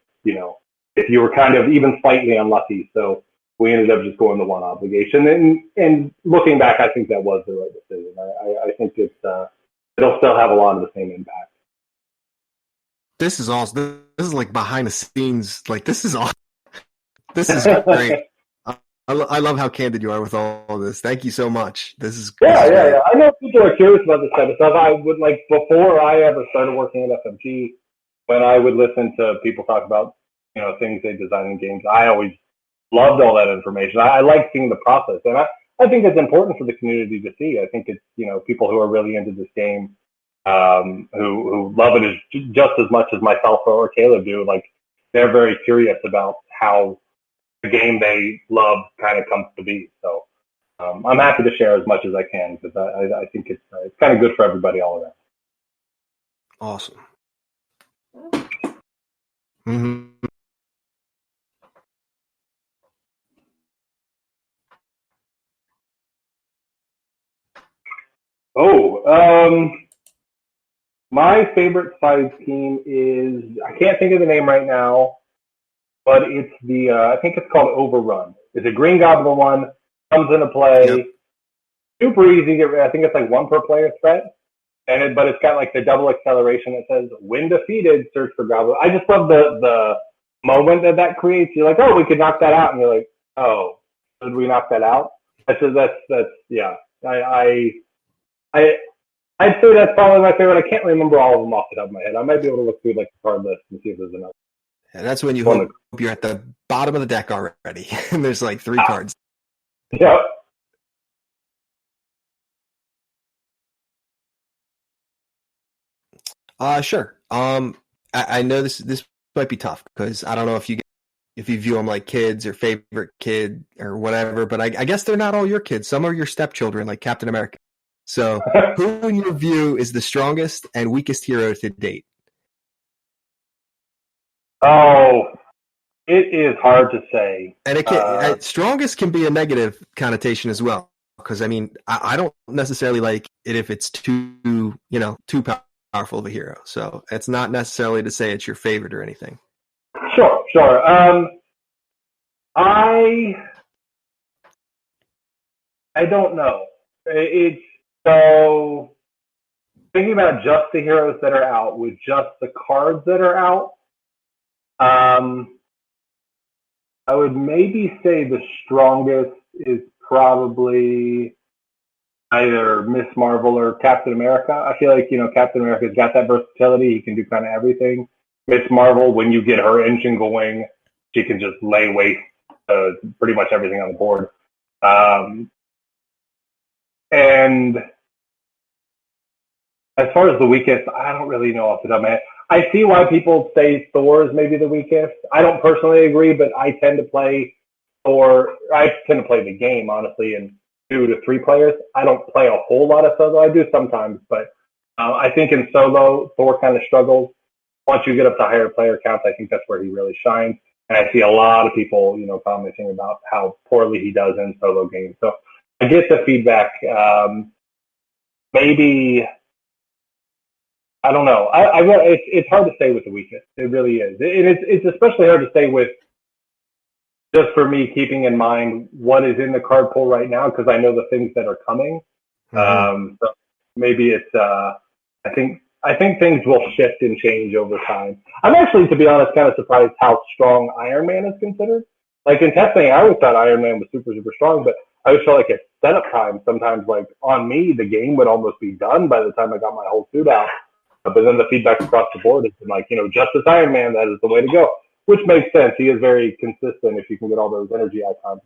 you were kind of even slightly unlucky. So we ended up just going the one obligation. And looking back, I think that was the right decision. I think it'll still have a lot of the same impact. This is awesome. This is like behind the scenes. Like, this is awesome. This is great. I love how candid you are with all this. Thank you so much. This is yeah. I know people are curious about this type of stuff. I would before I ever started working at FMG, when I would listen to people talk about things they design in games, I always loved all that information. I like seeing the process, and I think it's important for the community to see. I think it's people who are really into this game, who love it just as much as myself or Caleb do. Like, they're very curious about how the game they love kind of comes to be. So I'm happy to share as much as I can because I think it's kind of good for everybody all around. Awesome. Mm-hmm. My favorite size team is, I can't think of the name right now, but it's I think it's called Overrun. It's a Green Goblin one, comes into play, Yep. Super easy to get rid. I think it's like one per player threat, but it's got like the double acceleration that says, when defeated, search for Goblin. I just love the moment that creates. You're like, oh, we could knock that out, and you're like, oh, did we knock that out? That's yeah. I'd say that's probably my favorite. I can't remember all of them off the top of my head. I might be able to look through like the card list and see if there's another. And that's when you hope you're at the bottom of the deck already, and there's like 3 cards. Yep. Sure. I know this might be tough because I don't know if you view them like kids or favorite kid or whatever, but I guess they're not all your kids. Some are your stepchildren, like Captain America. So, who in your view is the strongest and weakest hero to date? Oh, it is hard to say. And it can, strongest can be a negative connotation as well. Because I mean, I don't necessarily like it if it's too powerful of a hero. So it's not necessarily to say it's your favorite or anything. Sure. I don't know. It's so thinking about just the heroes that are out with just the cards that are out. I would maybe say the strongest is probably either Miss Marvel or Captain America. I feel like, Captain America's got that versatility. He can do kind of everything. Miss Marvel, when you get her engine going, she can just lay waste to pretty much everything on the board. And as far as the weakest, I don't really know off the top of my head. I see why people say Thor is maybe the weakest. I don't personally agree, but I tend to play Thor. I tend to play the game, honestly, in 2 to 3 players. I don't play a whole lot of solo. I do sometimes, but I think in solo, Thor kind of struggles. Once you get up to higher player counts, I think that's where he really shines. And I see a lot of people, commenting about how poorly he does in solo games. So I get the feedback. Maybe, I don't know. It's hard to say with the weakest. It really is. It's especially hard to say with, just for me, keeping in mind what is in the card pool right now, because I know the things that are coming. So maybe it's, I think things will shift and change over time. I'm actually, to be honest, kind of surprised how strong Iron Man is considered. Like in testing, I always thought Iron Man was super, super strong, but I always felt like at setup time, sometimes like on me, the game would almost be done by the time I got my whole suit out. But then the feedback across the board has been like, Justice Iron Man, that is the way to go, which makes sense. He is very consistent if you can get all those energy icons.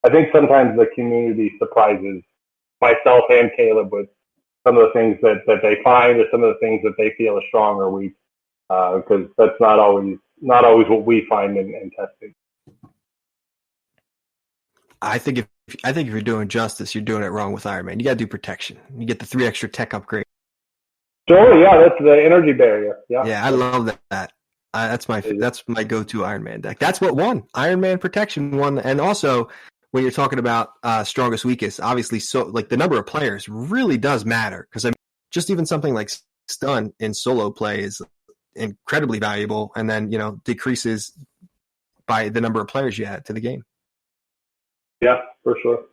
I think sometimes the community surprises myself and Caleb with some of the things that they find or some of the things that they feel are strong or weak, because that's not always what we find in testing. I think if you're doing justice, you're doing it wrong with Iron Man. You got to do protection. You get the 3 extra tech upgrades. Sure, yeah, that's the energy barrier. Yeah, I love that. That's my go-to Iron Man deck. That's what won. Iron Man protection won, and also when you're talking about strongest, weakest, obviously, so like the number of players really does matter, because I mean, just even something like stun in solo play is incredibly valuable, and then decreases by the number of players you add to the game. Yeah, for sure.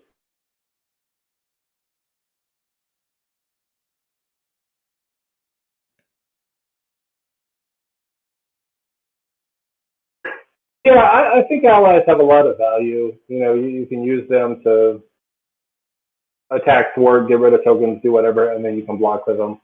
Yeah, I think allies have a lot of value. You can use them to attack, thwart, get rid of tokens, do whatever, and then you can block with them.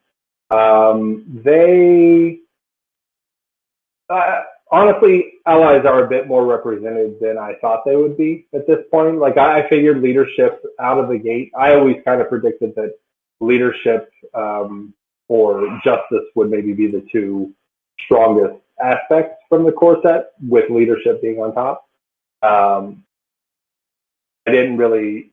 Honestly, allies are a bit more represented than I thought they would be at this point. Like I figured leadership out of the gate. I always kind of predicted that leadership or justice would maybe be the 2 strongest aspects from the core set, with leadership being on top. I didn't really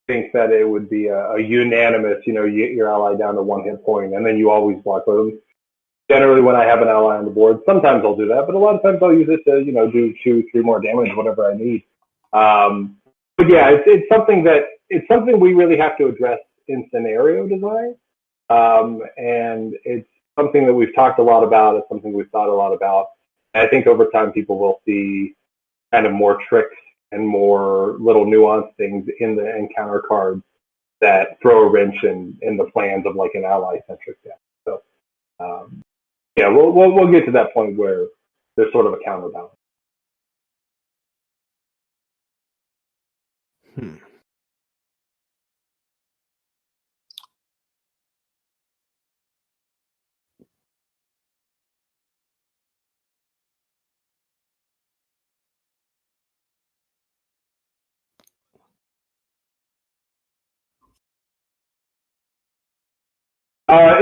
think that it would be a unanimous, you get your ally down to 1 hit point and then you always block with them. Generally, when I have an ally on the board, sometimes I'll do that, but a lot of times I'll use it to, do 2, 3 more damage, whatever I need. But yeah, it's something we really have to address in scenario design. And it's something that we've talked a lot about. It's something we've thought a lot about. And I think over time people will see kind of more tricks and more little nuanced things in the encounter cards that throw a wrench in the plans of like an ally-centric deck. So, yeah, we'll get to that point where there's sort of a counterbalance.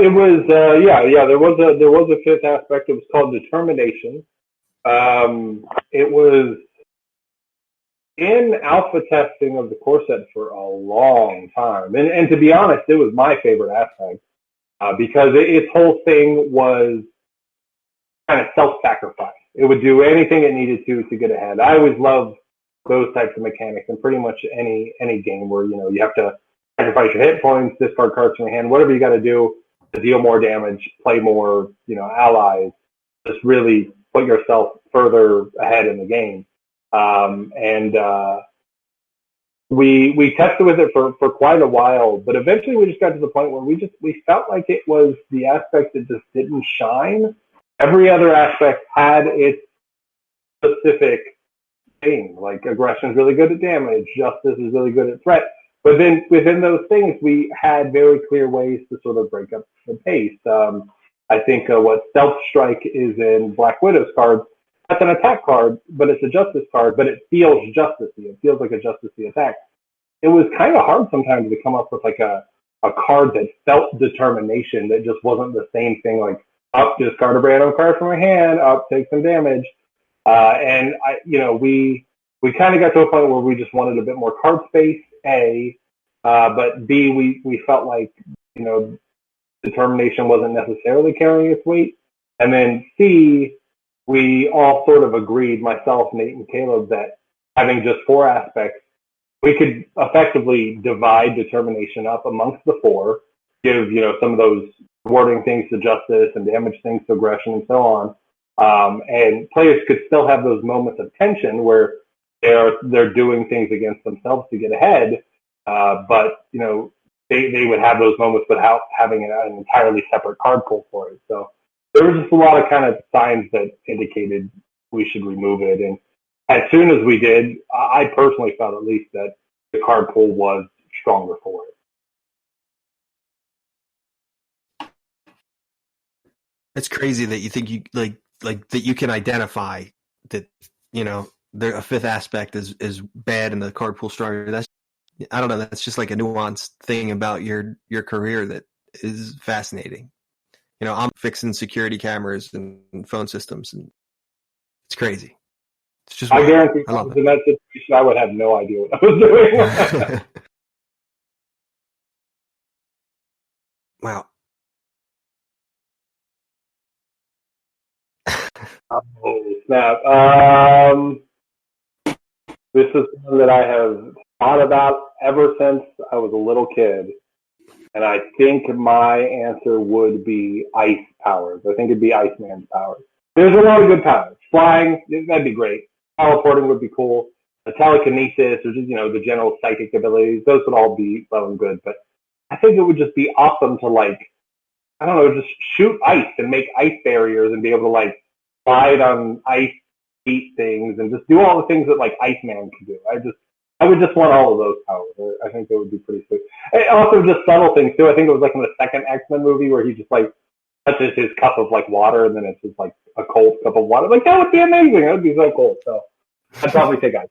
It was there was a 5th aspect. It was called determination. It was in alpha testing of the core set for a long time, and to be honest, it was my favorite aspect because its whole thing was kind of self-sacrifice. It would do anything it needed to get ahead. I always love those types of mechanics in pretty much any game where, you know, you have to sacrifice your hit points, discard cards from your hand, whatever you got to do to deal more damage, play more, you know, allies, just really put yourself further ahead in the game. We tested with it for quite a while, but eventually we just got to the point where we felt like it was the aspect that just didn't shine. Every other aspect had its specific thing. Like aggression is really good at damage, justice is really good at threat. But then within those things, we had very clear ways to sort of break up the pace. I think what Stealth Strike is in Black Widow's card, that's an attack card, but it's a justice card, but it feels justicey. It feels like a justicey attack. It was kind of hard sometimes to come up with like a card that felt determination, that just wasn't the same thing, like up, discard a random card from my hand, up, take some damage. And we kind of got to a point where we just wanted a bit more card space, A, but B, we felt like, you know, determination wasn't necessarily carrying its weight. And then C, we all sort of agreed, myself, Nate, and Caleb, that having just 4 aspects, we could effectively divide determination up amongst the 4, give, you know, some of those rewarding things to justice and damage things to aggression and so on. And players could still have those moments of tension where they're doing things against themselves to get ahead, but, you know, they would have those moments without having an entirely separate card pool for it. So there were just a lot of kind of signs that indicated we should remove it. And as soon as we did, I personally felt at least that the card pool was stronger for it. It's crazy that you think you like that you can identify that, you know, a 5th aspect is bad and the card pool stronger. That's, I don't know, that's just like a nuanced thing about your career that is fascinating. You know, I'm fixing security cameras and phone systems, and it's crazy. It's just I guarantee if I was in that situation, I would have no idea what I was doing. Wow. Oh, snap. This is one that I have thought about ever since I was a little kid. And I think my answer would be ice powers. I think it'd be Iceman's powers. There's a lot of good powers. Flying, that'd be great. Teleporting would be cool. The telekinesis, or just, you know, the general psychic abilities, those would all be well and good. But I think it would just be awesome to, like, I don't know, just shoot ice and make ice barriers and be able to, like, slide on ice, eat things, and just do all the things that, like, Iceman could do. I would just want all of those powers. I think that would be pretty sweet. And also just subtle things too. I think it was like in the second X-Men movie where he just like touches his cup of like water and then it's just like a cold cup of water. Like that would be amazing. That would be so cool. So I'd probably take ice.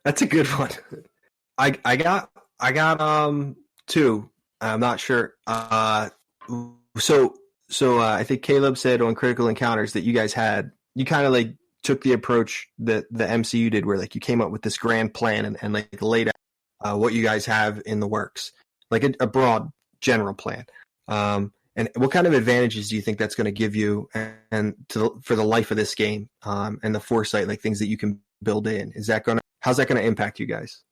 That's a good one. I got 2. I'm not sure. So I think Caleb said on Critical Encounters that you guys kind of like took the approach that the MCU did, where like you came up with this grand plan and like laid out what you guys have in the works, like a broad general plan. And what kind of advantages do you think that's going to give you and for the life of this game, and the foresight, like things that you can build in? How's that going to impact you guys?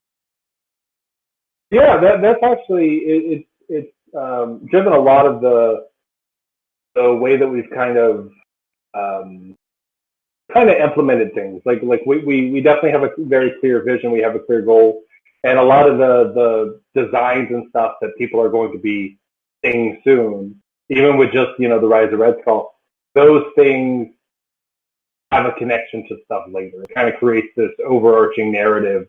Yeah, that's actually it's driven a lot of the way that we've kind of implemented things. Like we definitely have a very clear vision. We have a clear goal, and a lot of the designs and stuff that people are going to be seeing soon, even with just, you know, the Rise of Red Skull, those things have a connection to stuff later. It kind of creates this overarching narrative,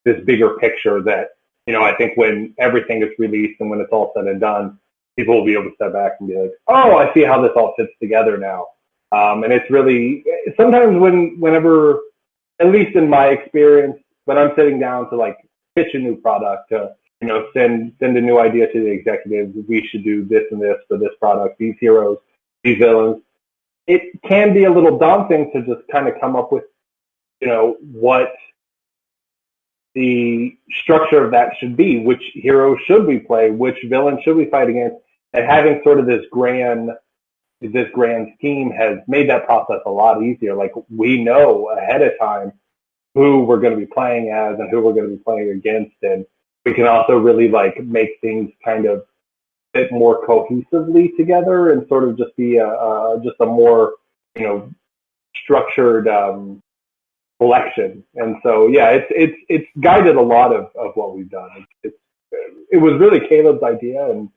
this bigger picture that, you know, I think when everything is released and when it's all said and done, people will be able to step back and be like, oh, I see how this all fits together now. And it's really, sometimes whenever, at least in my experience, when I'm sitting down to like pitch a new product, to, you know, send a new idea to the executives, we should do this and this for this product, these heroes, these villains, it can be a little daunting to just kind of come up with, you know, what the structure of that should be. Which hero should we play? Which villain should we fight against? and having sort of this grand scheme has made that process a lot easier. Like we know ahead of time who we're going to be playing as and who we're going to be playing against, and we can also really like make things kind of fit more cohesively together and sort of just be just a more structured collection. And so yeah, it's guided a lot of what we've done. It was really Caleb's idea, and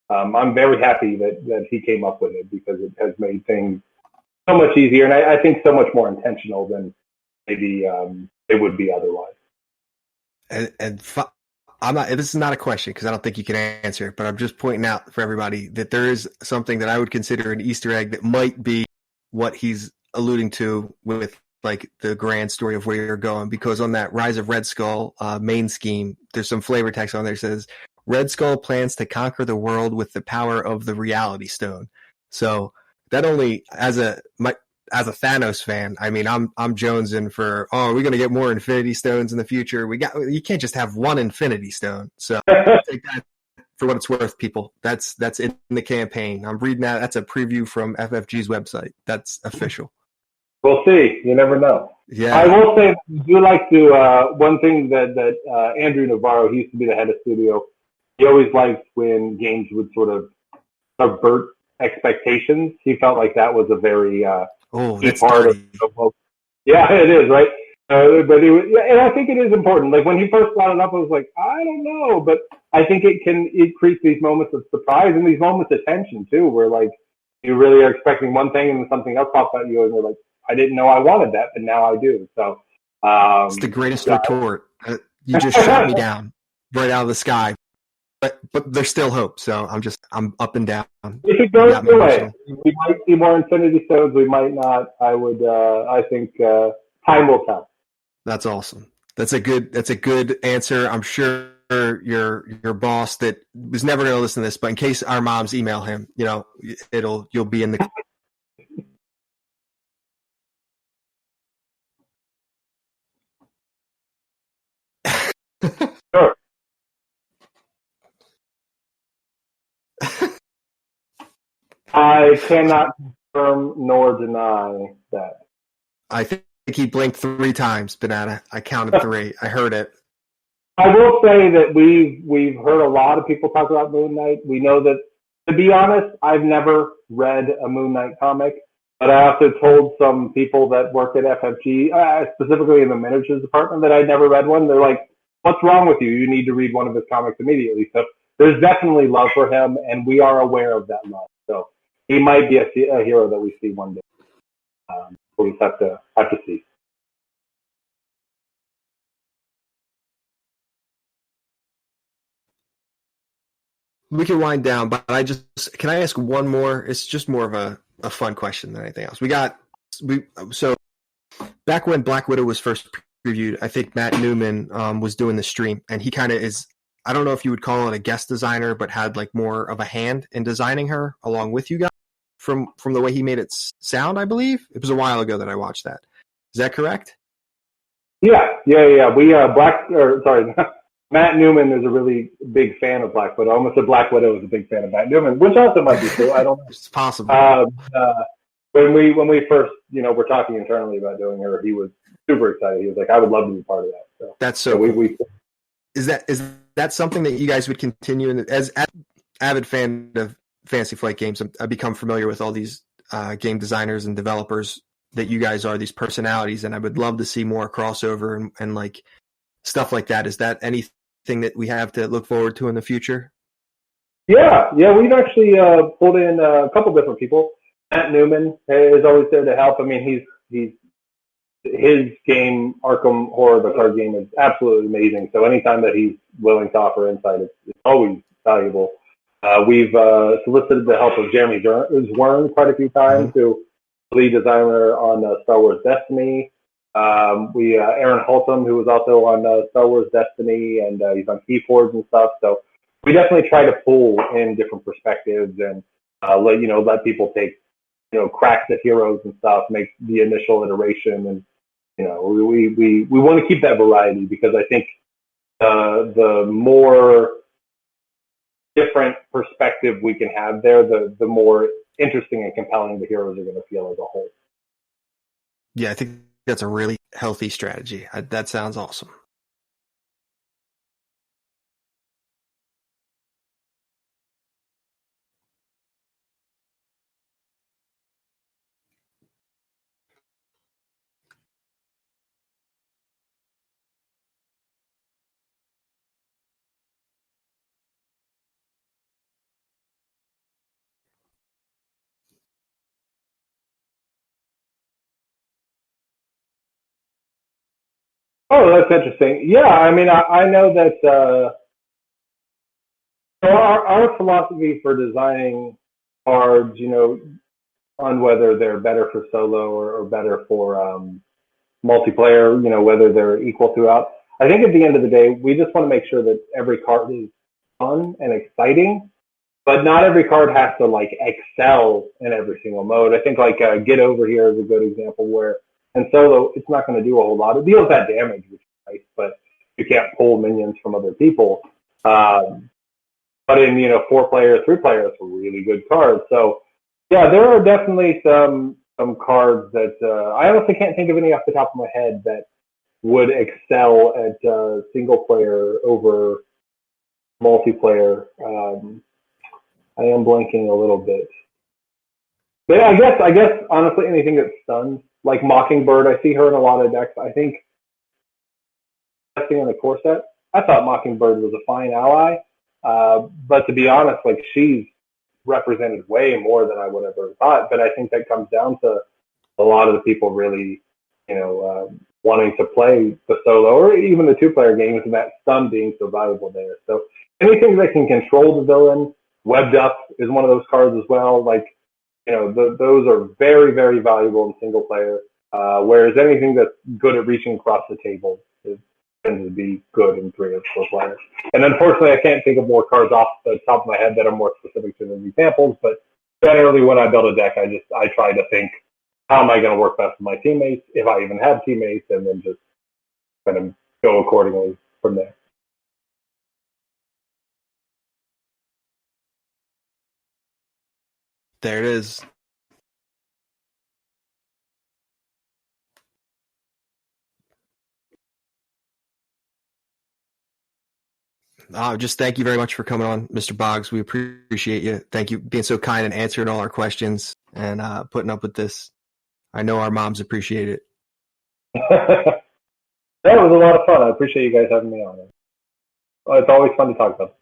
I'm very happy that he came up with it because it has made things so much easier, and I think so much more intentional than maybe it would be otherwise. I'm not. This is not a question because I don't think you can answer it, but I'm just pointing out for everybody that there is something that I would consider an Easter egg that might be what he's alluding to with like the grand story of where you're going. Because on that Rise of Red Skull main scheme, there's some flavor text on there that says Red Skull plans to conquer the world with the power of the Reality Stone. So that only as a Thanos fan, I mean, I'm jonesing for, we're going to get more Infinity Stones in the future. You can't just have one Infinity Stone. So take that for what it's worth, people. That's in the campaign. I'm reading that. That's a preview from FFG's website. That's official. We'll see. You never know. Yeah. I will say, I do like to, one thing that Andrew Navarro, he used to be the head of studio, he always liked when games would sort of subvert expectations. He felt like that was a very key part of yeah, it is, right? But and I think it is important. Like when he first brought it up, I was like, I don't know, but I think it creates these moments of surprise and these moments of tension too, where like you really are expecting one thing and then something else pops at you, and you're like, I didn't know I wanted that, but now I do. So it's the greatest retort. You just shot me down right out of the sky. But there's still hope, so I'm up and down. If it goes your way, we might see more Infinity Stones. We might not. I think time will tell. That's awesome. That's a good answer. I'm sure your boss that was never going to listen to this, but in case our moms email him, you'll be in the. Sure. I cannot confirm nor deny that. I think he blinked 3 times, Banana. I counted 3. I heard it. I will say that we've heard a lot of people talk about Moon Knight. We know that, to be honest, I've never read a Moon Knight comic, but I also told some people that work at FFG, specifically in the miniatures department, that I'd never read one. They're like, what's wrong with you? You need to read one of his comics immediately. So there's definitely love for him, and we are aware of that love. So he might be a hero that we see one day. We'll just have to see. We can wind down, but can I ask one more? It's just more of a fun question than anything else. So back when Black Widow was first previewed, I think Matt Newman was doing the stream, and he kind of is, I don't know if you would call it a guest designer, but had like more of a hand in designing her along with you guys from the way he made it sound, I believe. It was a while ago that I watched that. Is that correct? Yeah. Matt Newman is a really big fan of Black Widow. I almost said Black Widow is a big fan of Matt Newman, which also might be true. I don't know. It's possible. When we first, were talking internally about doing her, he was super excited. He was like, I would love to be part of that. So that's so cool. Is that something that you guys would continue as avid fan of Fantasy Flight games? I've become familiar with all these game designers and developers that you guys are, these personalities, and I would love to see more crossover and like stuff like that. Is that anything that we have to look forward to in the future? Yeah. We've actually pulled in a couple different people. Matt Newman is always there to help. I mean, his game, Arkham Horror, the card game, is absolutely amazing. So anytime that he's willing to offer insight, it's always valuable. We've solicited the help of Jeremy Zwern quite a few times, who lead designer on Star Wars Destiny. Aaron Holtum, who was also on Star Wars Destiny, and he's on Keyforge and stuff. So we definitely try to pull in different perspectives and let people take cracks at heroes and stuff, make the initial iteration, and we want to keep that variety, because I think the more different perspective we can have there, the more interesting and compelling the heroes are going to feel as a whole. Yeah, I think that's a really healthy strategy. That sounds awesome. Oh, that's interesting. Yeah, I mean, I know that so our philosophy for designing cards, on whether they're better for solo or better for multiplayer, whether they're equal throughout. I think at the end of the day, we just want to make sure that every card is fun and exciting, but not every card has to like excel in every single mode. I think like Get Over Here is a good example where in solo it's not going to do a whole lot. It deals that damage, which is nice, but you can't pull minions from other people. Um, but in 4 player, 3 player, it's a really good card. So yeah, there are definitely some cards that I honestly can't think of any off the top of my head that would excel at single player over multiplayer. I am blanking a little bit, but I guess honestly anything that stuns, like Mockingbird, I see her in a lot of decks. I think testing in the core set, I thought Mockingbird was a fine ally, but to be honest, like she's represented way more than I would have ever thought. But I think that comes down to a lot of the people really, wanting to play the solo or even the 2 player games, and that stun being so valuable there. So anything that can control the villain, webbed up is one of those cards as well. Like, those are very, very valuable in single player. Whereas anything that's good at reaching across the table tends to be good in 3 or 4 players. And unfortunately, I can't think of more cards off the top of my head that are more specific to the examples. But generally, when I build a deck, I try to think, how am I going to work best with my teammates, if I even have teammates, and then just kind of go accordingly from there. There it is. Just thank you very much for coming on, Mr. Boggs. We appreciate you. Thank you being so kind and answering all our questions and putting up with this. I know our moms appreciate it. That was a lot of fun. I appreciate you guys having me on. It's always fun to talk about.